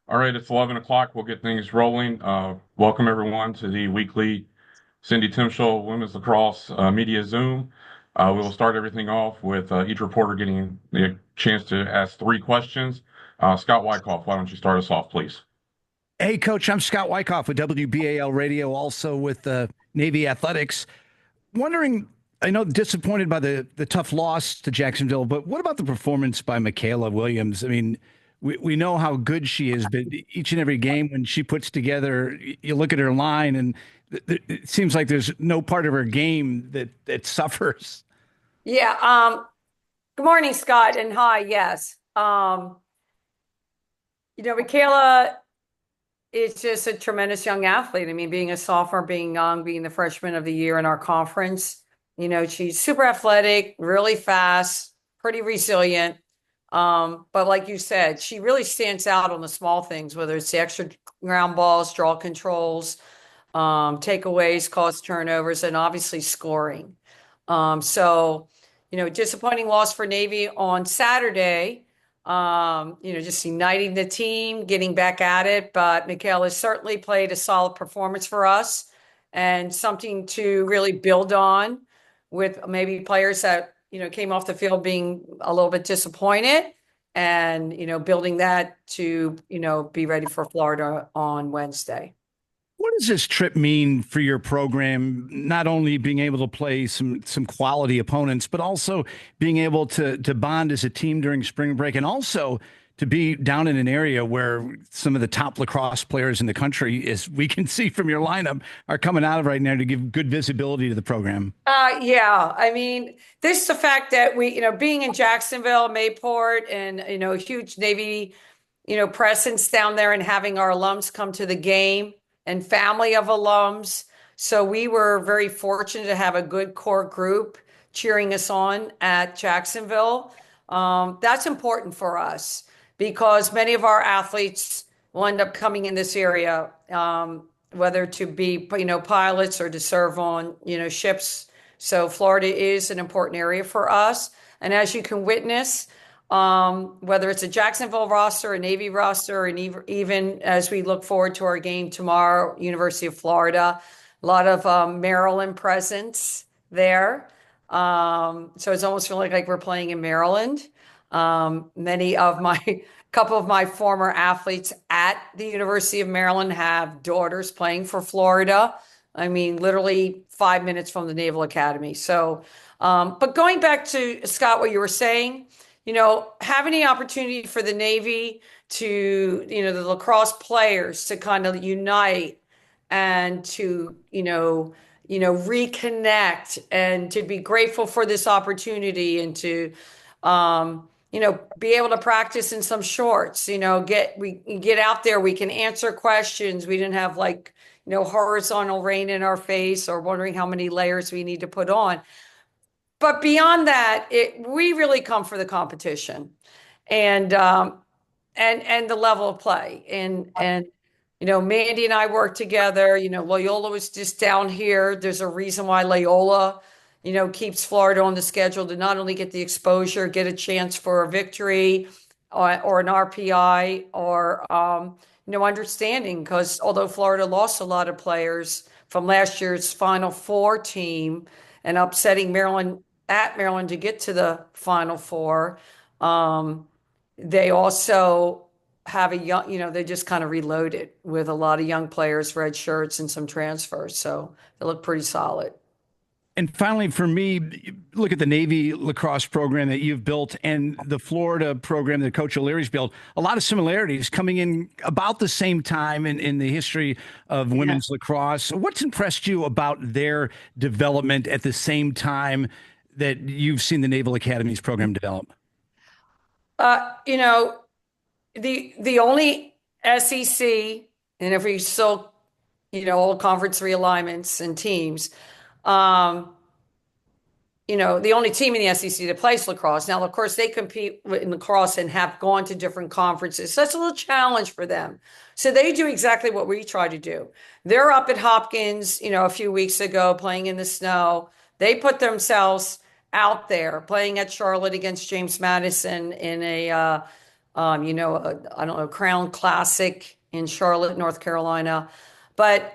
All right, it's 11 o'clock. We'll get things rolling. Welcome everyone to the weekly Cindy Timchal Women's Lacrosse Media Zoom. We will start everything off with each reporter getting the chance to ask three questions. Scott Wyckoff, why don't you start us off, please? Hey, Coach, I'm Scott Wyckoff with WBAL Radio, also with Navy Athletics. Wondering, I know disappointed by the tough loss to Jacksonville, but what about the performance by Michaela Williams? I mean, we know how good she is, but each and every game when she puts together, you look at her line and it seems like there's no part of her game that suffers. Yeah. Good morning, Scott, and hi. Yes. Michaela is just a tremendous young athlete. I mean, being a sophomore, being young, being the freshman of the year in our conference, she's super athletic, really fast, pretty resilient. But like you said, she really stands out on the small things, whether it's the extra ground balls, draw controls, takeaways, cause turnovers, and obviously scoring. Disappointing loss for Navy on Saturday. Just uniting the team, getting back at it. But Michaela certainly played a solid performance for us and something to really build on with maybe players that, came off the field being a little bit disappointed and, building that to, be ready for Florida on Wednesday. What does this trip mean for your program? Not only being able to play some quality opponents, but also being able to bond as a team during spring break, and also to be down in an area where some of the top lacrosse players in the country, as we can see from your lineup, are coming out of right now to give good visibility to the program. Yeah. I mean, this is the fact that we, being in Jacksonville, Mayport, and a huge Navy, presence down there, and having our alums come to the game and family of alums. So we were very fortunate to have a good core group cheering us on at Jacksonville. That's important for us because many of our athletes will end up coming in this area, whether to be, pilots or to serve on, ships. So Florida is an important area for us. And as you can witness, whether it's a Jacksonville roster, a Navy roster, and even as we look forward to our game tomorrow, University of Florida, a lot of Maryland presence there. So it's almost feeling like we're playing in Maryland. Many of my couple of my former athletes at the University of Maryland have daughters playing for Florida. I mean, literally 5 minutes from the Naval Academy. So, but going back to Scott, what you were saying, having the opportunity for the Navy to, the lacrosse players to kind of unite and to, reconnect and to be grateful for this opportunity and to, be able to practice in some shorts, we get out there, we can answer questions. We didn't have like, horizontal rain in our face or wondering how many layers we need to put on. But beyond that, we really come for the competition and and the level of play. And Mandy and I work together. Loyola was just down here. There's a reason why Loyola, keeps Florida on the schedule to not only get the exposure, get a chance for a victory or an RPI or understanding, because although Florida lost a lot of players from last year's Final Four team and upsetting Maryland at Maryland to get to the Final Four. They also have a young, they just kind of reloaded with a lot of young players, red shirts, and some transfers. So they look pretty solid. And finally, for me, look at the Navy lacrosse program that you've built and the Florida program that Coach O'Leary's built. A lot of similarities coming in about the same time in the history of women's lacrosse. What's impressed you about their development at the same time that you've seen the Naval Academy's program develop? You know, the only SEC, and if we still, all conference realignments and teams, um, the only team in the SEC that plays lacrosse. Now, of course, they compete in lacrosse and have gone to different conferences. So that's a little challenge for them. So they do exactly what we try to do. They're up at Hopkins, a few weeks ago playing in the snow. They put themselves out there playing at Charlotte against James Madison in a I don't know, Crown Classic in Charlotte, North Carolina. But,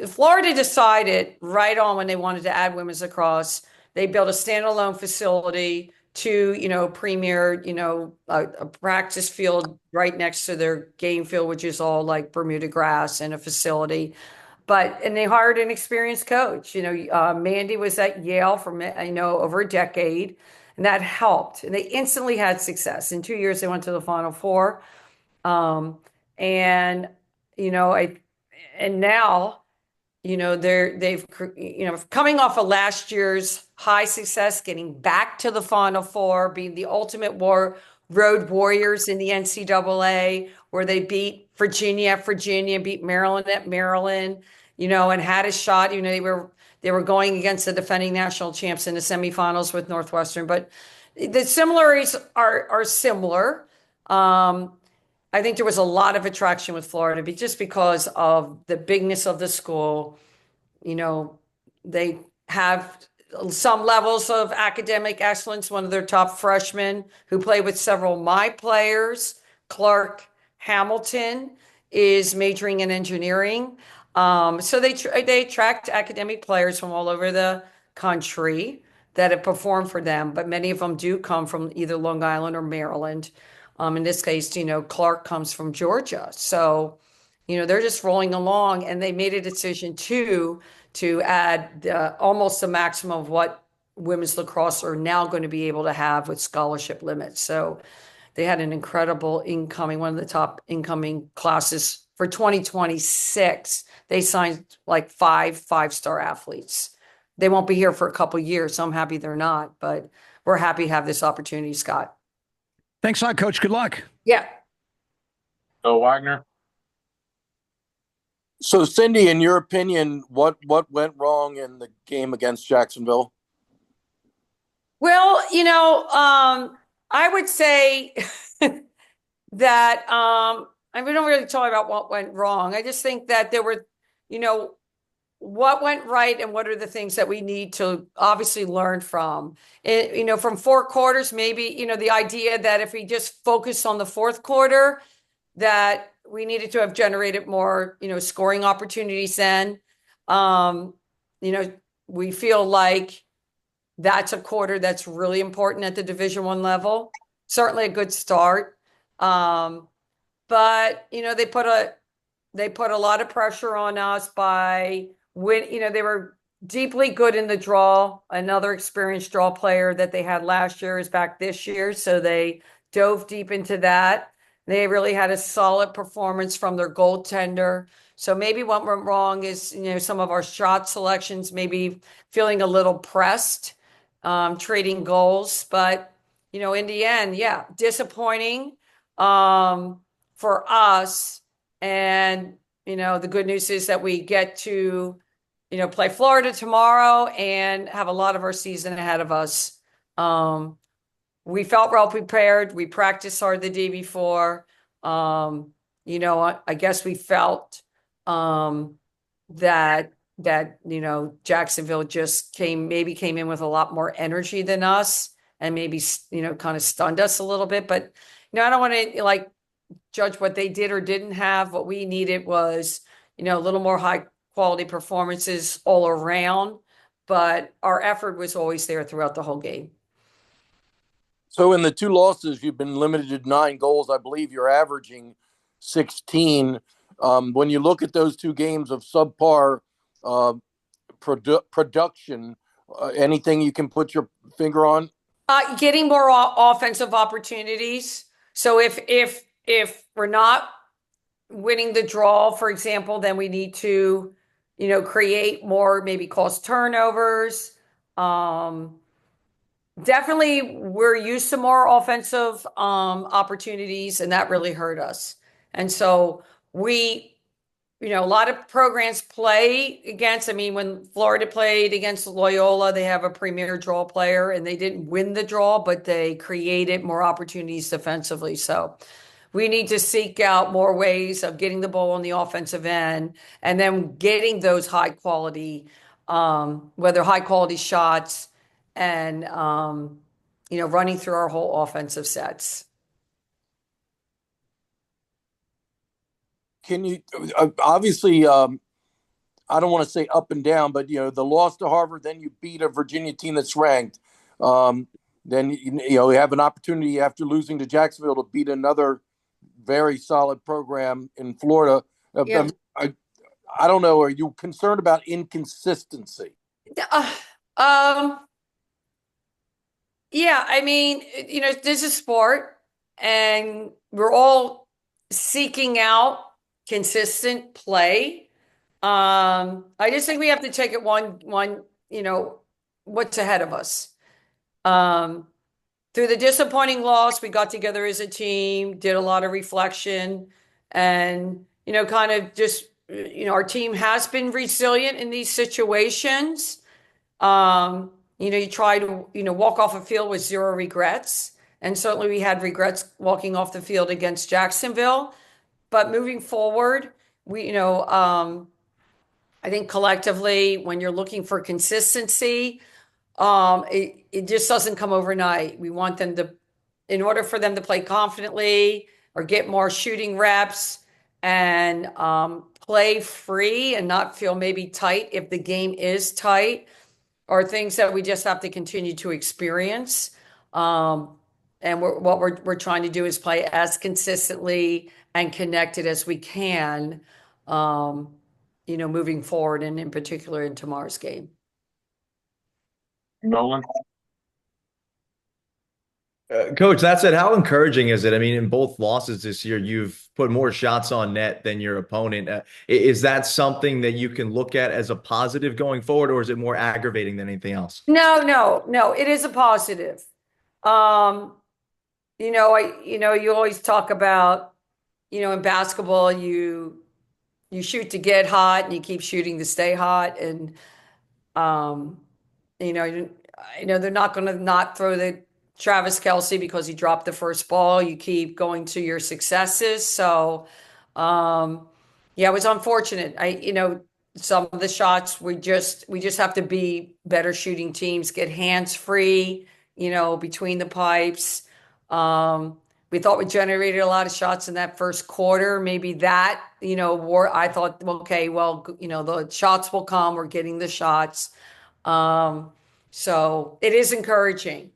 Florida decided right on when they wanted to add women's lacrosse, they built a standalone facility to, premier, a practice field right next to their game field, which is all like Bermuda grass and a facility. And they hired an experienced coach. Mandy was at Yale for, over a decade, and that helped. And they instantly had success. In 2 years, they went to the Final Four. Um, and, you know, I, and now, they've, coming off of last year's high success, getting back to the Final Four, being the ultimate road warriors in the NCAA, where they beat Virginia at Virginia, beat Maryland at Maryland, and had a shot. They were going against the defending national champs in the semifinals with Northwestern, but the similarities are similar. I think there was a lot of attraction with Florida, just because of the bigness of the school. They have some levels of academic excellence. One of their top freshmen, who played with several of my players, Clark Hamilton, is majoring in engineering. So they attract academic players from all over the country that have performed for them, but many of them do come from either Long Island or Maryland. In this case, Clark comes from Georgia. So, they're just rolling along, and they made a decision to add almost the maximum of what women's lacrosse are now going to be able to have with scholarship limits. So they had an incredible one of the top incoming classes for 2026. They signed like five-star athletes. They won't be here for a couple of years, so I'm happy they're not, but we're happy to have this opportunity, Scott. Thanks a lot, Coach. Good luck. Yeah. So Wagner. So, Cindy, in your opinion, what went wrong in the game against Jacksonville? Well, I would say that we don't really talk about what went wrong. I just think that there were, what went right and what are the things that we need to obviously learn from. From 4 quarters, maybe, the idea that if we just focus on the fourth quarter, that we needed to have generated more, scoring opportunities then. We feel like that's a quarter that's really important at the Division I level. Certainly a good start. But they put a lot of pressure on us by they were deeply good in the draw. Another experienced draw player that they had last year is back this year, so they dove deep into that. They really had a solid performance from their goaltender. So maybe what went wrong is, some of our shot selections, maybe feeling a little pressed, trading goals. But, in the end, yeah, disappointing for us. And, the good news is that we get to, play Florida tomorrow and have a lot of our season ahead of us. We felt well prepared. We practiced hard the day before. I guess we felt that Jacksonville just came in with a lot more energy than us, and maybe kind of stunned us a little bit. But I don't want to judge what they did or didn't have. What we needed was a little more high quality performances all around. But our effort was always there throughout the whole game. So in the 2 losses, you've been limited to 9 goals. I believe you're averaging 16. When you look at those 2 games of subpar production, anything you can put your finger on? Getting more offensive opportunities. So if we're not winning the draw, for example, then we need to, create more, maybe cause turnovers. Definitely, we're used to more offensive opportunities, and that really hurt us. And so a lot of programs play against. I mean, when Florida played against Loyola, they have a premier draw player, and they didn't win the draw, but they created more opportunities defensively. So we need to seek out more ways of getting the ball on the offensive end, and then getting those high quality, whether high quality shots and running through our whole offensive sets. can you obviously I don't want to say up and down, but the loss to Harvard, then you beat a Virginia team that's ranked. Then you have an opportunity after losing to Jacksonville to beat another very solid program in Florida. Yeah. I don't know. Are you concerned about inconsistency? Um, yeah, I mean, this is sport and we're all seeking out consistent play. I just think we have to take it one, what's ahead of us. Um, through the disappointing loss, we got together as a team, did a lot of reflection, and kind of just our team has been resilient in these situations. You try to walk off a field with zero regrets, and certainly we had regrets walking off the field against Jacksonville. But moving forward, I think collectively, when you're looking for consistency, it just doesn't come overnight. We want them to, in order for them to play confidently or get more shooting reps and play free and not feel maybe tight if the game is tight, or things that we just have to continue to experience. And what we're trying to do is play as consistently and connected as we can, moving forward, and in particular in tomorrow's game. Nolan? Coach, that said, how encouraging is it? I mean, in both losses this year, you've put more shots on net than your opponent. Is that something that you can look at as a positive going forward, or is it more aggravating than anything else? No, it is a positive. You always talk about, in basketball, you shoot to get hot and you keep shooting to stay hot. And, they're not going to not throw the Travis Kelce because he dropped the first ball. You keep going to your successes. So, yeah, it was unfortunate. Some of the shots we just have to be better shooting teams, get hands free, between the pipes. We thought we generated a lot of shots in that first quarter. Maybe that, I thought, okay, well, the shots will come. We're getting the shots. So it is encouraging.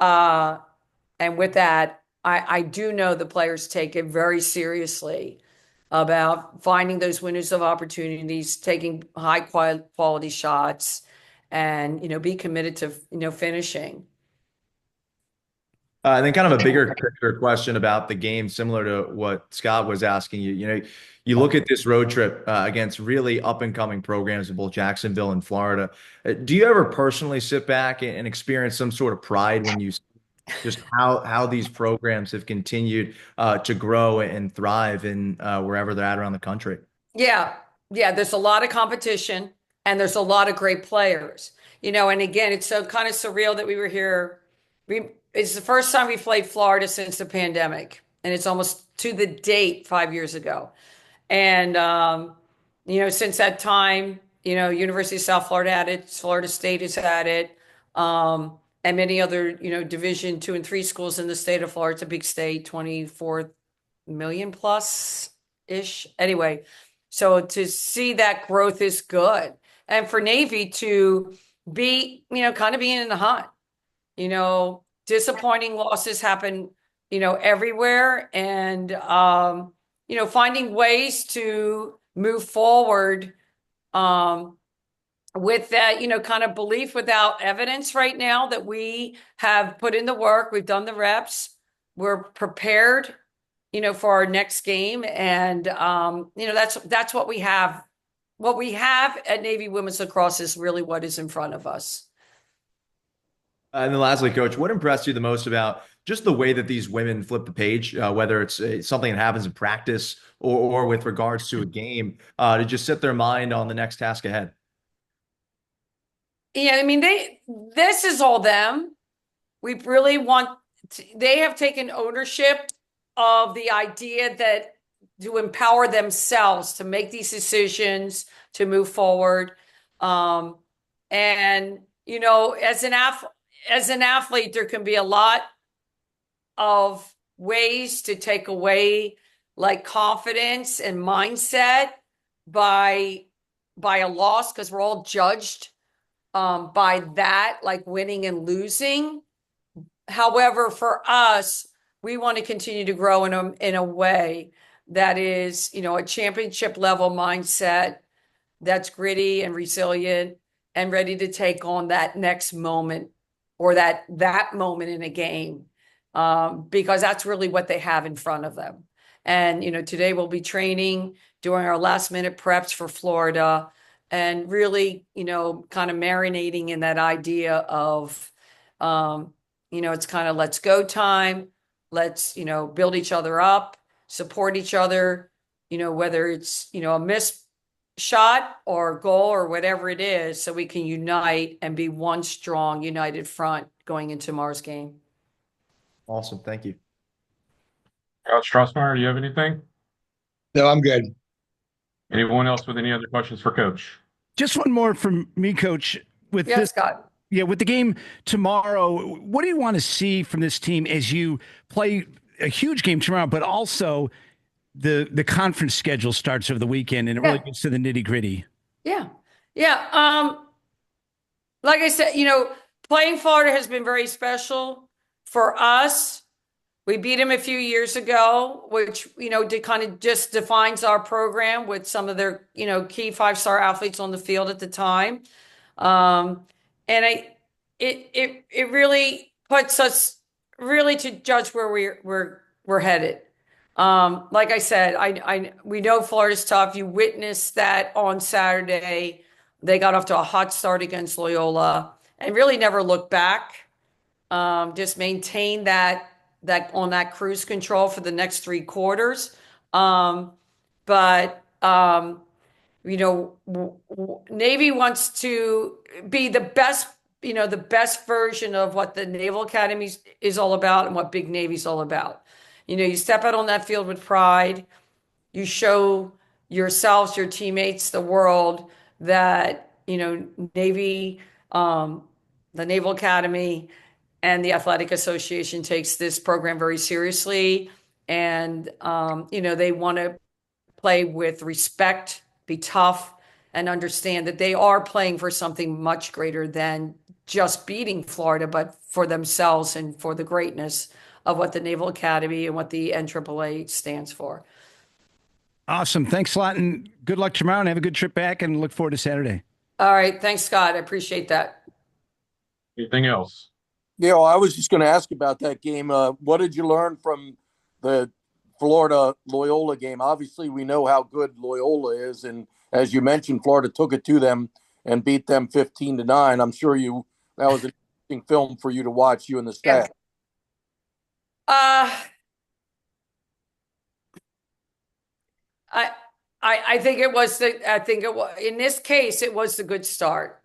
And with that, I do know the players take it very seriously about finding those windows of opportunities, taking high quality shots, and be committed to finishing. And then kind of a bigger picture question about the game, similar to what Scott was asking you. You look at this road trip against really up and coming programs in both Jacksonville and Florida. Do you ever personally sit back and experience some sort of pride when you see just how these programs have continued to grow and thrive in wherever they're at around the country? Yeah. There's a lot of competition and there's a lot of great players, and again, it's so kind of surreal that we were here. It's the first time we played Florida since the pandemic, and it's almost to the date 5 years ago. And, since that time, University of South Florida had it, Florida State has had it, and many other, Division 2 and 3 schools in the state of Florida. It's a big state, 24 million plus ish. Anyway, so to see that growth is good. And for Navy to be, kind of being in the hunt, disappointing losses happen, everywhere. And, finding ways to move forward with that, kind of belief without evidence right now that we have put in the work. We've done the reps. We're prepared, for our next game. And, that's what we have. What we have at Navy Women's Lacrosse is really what is in front of us. And then lastly, Coach, what impressed you the most about just the way that these women flip the page, whether it's something that happens in practice or with regards to a game, to just set their mind on the next task ahead? Yeah, I mean, this is all them. We really they have taken ownership of the idea that to empower themselves to make these decisions, to move forward. And, as an athlete, there can be a lot of ways to take away like confidence and mindset by a loss, because we're all judged by that, like winning and losing. However, for us, we want to continue to grow in a way that is, a championship level mindset that's gritty and resilient and ready to take on that next moment or that moment in a game, because that's really what they have in front of them. And today we'll be training, doing our last minute preps for Florida, and really kind of marinating in that idea of it's kind of let's go time. Let's build each other up, support each other, whether it's a missed shot or goal or whatever it is, so we can unite and be one strong united front going into tomorrow's game. Awesome. Thank you. Coach Strassmeyer, do you have anything? No, I'm good. Anyone else with any other questions for Coach? Just one more from me, Coach. With Yeah, this, Scott. yeah, with the game tomorrow, what do you want to see from this team as you play a huge game tomorrow, but also the conference schedule starts over the weekend and it really gets to the nitty gritty? Yeah. Yeah. Like I said, playing Florida has been very special for us. We beat them a few years ago, which, kind of just defines our program with some of their, key 5-star athletes on the field at the time. And it really puts us really to judge where we're headed. Like I said, we know Florida's tough. You witnessed that on Saturday. They got off to a hot start against Loyola and really never looked back. Just maintain that on that cruise control for the next 3 quarters. But Navy wants to be the best, the best version of what the Naval Academy is all about and what Big Navy's all about. You step out on that field with pride. You show yourselves, your teammates, the world that, Navy, the Naval Academy, and the Athletic Association takes this program very seriously. And, they want to play with respect, be tough, and understand that they are playing for something much greater than just beating Florida, but for themselves and for the greatness of what the Naval Academy and what the NAAA stands for. Awesome. Thanks a lot, and good luck tomorrow, and have a good trip back, and look forward to Saturday. All right. Thanks, Scott. I appreciate that. Anything else? Yeah, well, I was just going to ask about that game. What did you learn from the Florida Loyola game? Obviously, we know how good Loyola is, and as you mentioned, Florida took it to them and beat them 15-9. I'm sure that was an interesting film for you to watch, you and the staff. I think it was in this case it was the good start,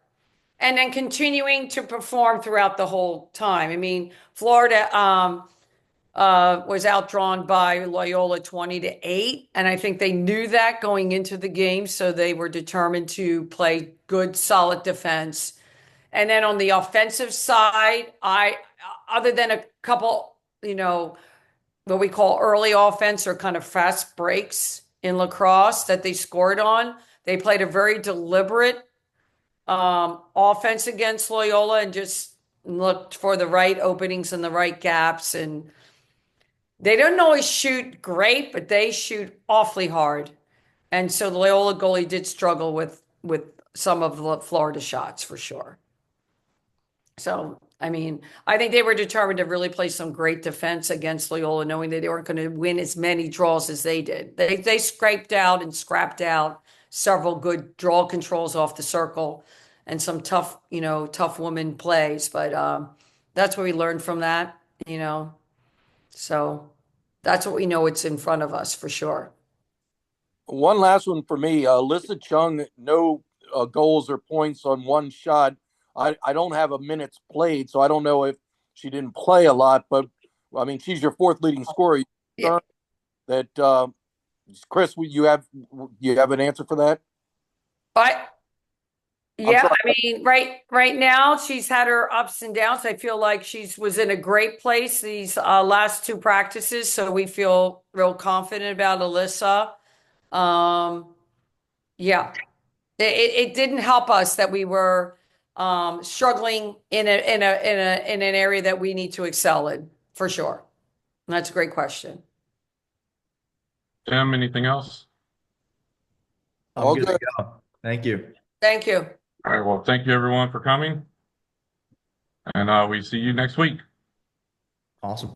and then continuing to perform throughout the whole time. I mean, Florida was outdrawn by Loyola 20-8, and I think they knew that going into the game, so they were determined to play good, solid defense. And then on the offensive side, other than a couple, what we call early offense or kind of fast breaks in lacrosse that they scored on, they played a very deliberate offense against Loyola and just looked for the right openings and the right gaps. And they don't always shoot great, but they shoot awfully hard. And so the Loyola goalie did struggle with some of the Florida shots for sure. So, I mean, I think they were determined to really play some great defense against Loyola, knowing that they weren't going to win as many draws as they did. They scraped out and scrapped out several good draw controls off the circle and some tough woman plays. But that's what we learned from that, So that's what we know it's in front of us for sure. One last one for me. Alyssa Chung, no goals or points on one shot. I don't have a minutes played, so I don't know if she didn't play a lot, but I mean, she's your 4th leading scorer. Yeah. That Chris, you have an answer for that? Yeah, sorry. I mean, right now she's had her ups and downs. I feel like she's was in a great place these last two practices, so we feel real confident about Alyssa. Um, yeah, it didn't help us that we were struggling in an area that we need to excel in for sure. And that's a great question. Tim, anything else? I'm All good to good. go. Thank you. Thank you. All right. Well, thank you everyone for coming, and we see you next week. Awesome.